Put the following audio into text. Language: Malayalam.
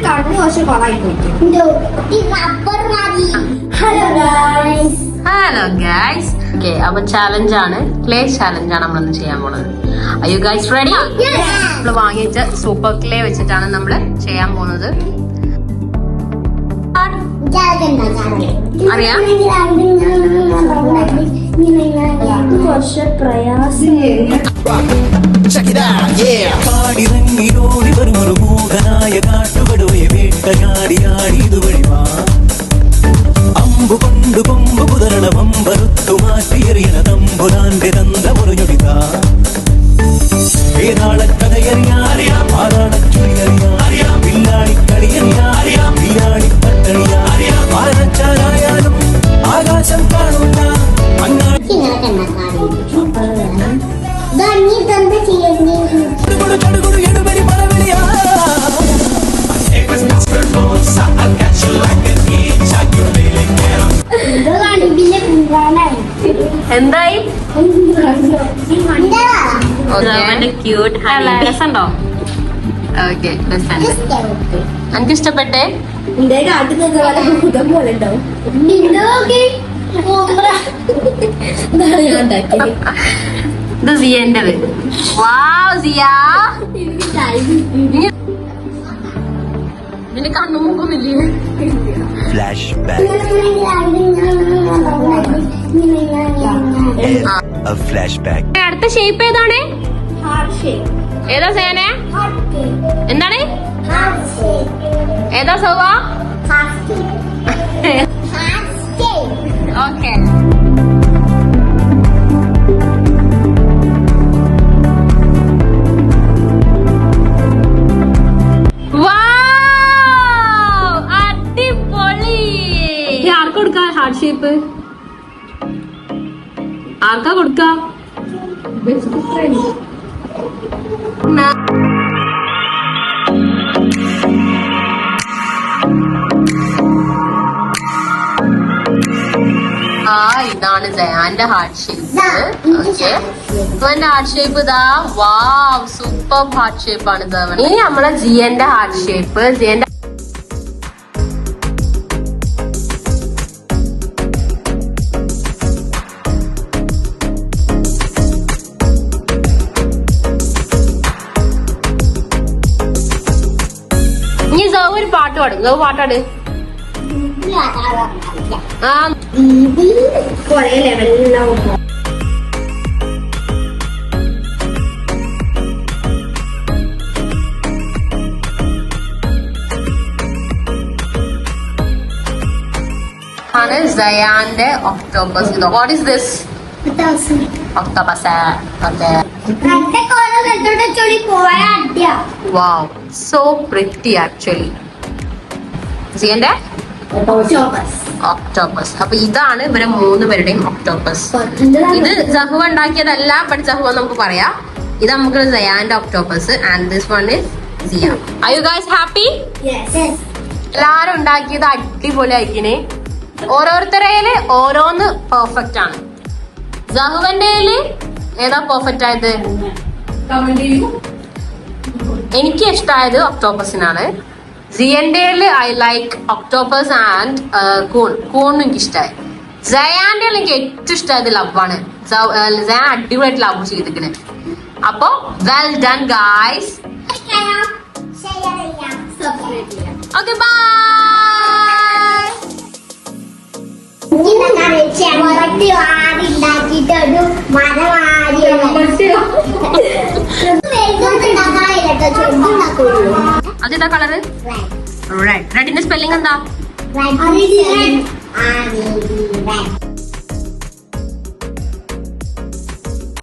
കണ്ണു കുറച്ച് കൊളായി പോയി. Hello guys. ഓക്കെ, അപ്പൊ ചാലഞ്ച് ആണ്, ക്ലേ ചാലഞ്ച് ആണ് നമ്മളിന്ന് ചെയ്യാൻ പോണത്. Are you guys ready? നമ്മള് വാങ്ങിച്ച സൂപ്പർ ക്ലേ വെച്ചിട്ടാണ് നമ്മള് ചെയ്യാൻ പോണത്. അറിയാം, കുറച്ച് പ്രയാസം. കാടിറങ്ങിയോടി വരുമൊരു മൂകനായ കാട്ടുകടുവയെ വേട്ടയാടിയാടി ഇതുവഴി വാ. അമ്പു കൊണ്ടു കൊമ്പു കുതരണ വമ്പറുത്തു മാറ്റിയെറിയണ തമ്പുരാന്റെ തന്ത മുറിഞ്ഞൊടിത ഏതാളക്കഥയറിയാം ആറാണച്ചുറിയറിയാം പില്ലാണിക്കളിയറിയാം പില്ലാണി പട്ടണിയാം ആരച്ചാലായാലും ആകാശം കാണുന്ന എന്തായി? ക്യൂട്ട് രസമുണ്ടോ? ഓക്കെ, എനിക്ക് ഇഷ്ടപ്പെട്ടേ. എന്റെ കാട്ടിൽ ഭൂതം പോലെ ഉണ്ടാവും. ഞാൻ ഉണ്ടാക്കിയത് ഇത് സിയന്റെത്. വാവ് സിയ, നിന്റെ കണ്ണു മൂക്കൊന്നില്ലേ? Flash back. അടുത്ത ഷേപ്പ് ഏതാണ്? ഏതാ സേനെ? എന്താണ്? ഏതാ സൗവ? ഓക്കെ. ആർക്കാ കൊടുക്ക ഹാർട്ട് ഷേപ്പ്? ആർക്കാ കൊടുക്ക? ഇതാണ് ജയാന്റെ ഹാർട്ട് ഷേപ്പ്. ഓക്കെ, എന്റെ ഹാർട്ട് ഷേപ്പ് ഇതാ. വാവ്, സൂപ്പർ ഹാർട്ട് ഷേപ്പ് ആണ് ഇത്. ഇനി നമ്മളെ ജിയന്റെ ഹാർട്ട് ഷേപ്പ്. ജിയന്റെ ഇനി സൗ ഒരു പാട്ട് പാടും. സൗ പാട്ടാട്. ആ, കൊറേ ലെവലിലുണ്ടാവും. ആണ് സയാന്റെ octopus. What is this? Octopus. Okay, wow, so pretty actually. സിയന്റെ ഒക്ടോബസ്. അപ്പൊ ഇതാണ് ഇവരെ 3 പേരുടെയും ഒക്ടോബസ്. ഇത് ജഹുവ ഉണ്ടാക്കിയതല്ല, ബട്ട് ജഹുവ നമുക്ക് പറയാം. ഇത് നമുക്ക് സയാന്റെ octopus and this one is Siya. Are you guys happy? എല്ലാരും ഉണ്ടാക്കിയത് അടിപൊളി ആയിക്കിനെ. ഓരോരുത്തരയില് ഓരോന്ന് പെർഫെക്റ്റ് ആണ്. ജഹുവന്റെ ഏതാ പെർഫെക്റ്റ് ആയത്? എനിക്ക് ഇഷ്ടമായത് ഒക്ടോബസിനാണ്. സിയന്റെ ഐ ലൈക്ക് ഒക്ടോബസ് ആൻഡ് കൂൺ എനിക്ക് ഇഷ്ടമായി. ജയാന്റെ എനിക്ക് ഏറ്റവും ഇഷ്ടമായത് ലവാണ്. ജയാൻ അടിപൊളിയായിട്ട് ലവ് ചെയ്തിരിക്കണേ. അപ്പൊ well done guys. Okay, bye. അതെന്താ കളറ്? റെഡ്. റെഡിന്റെ സ്പെല്ലിംഗ് എന്താ?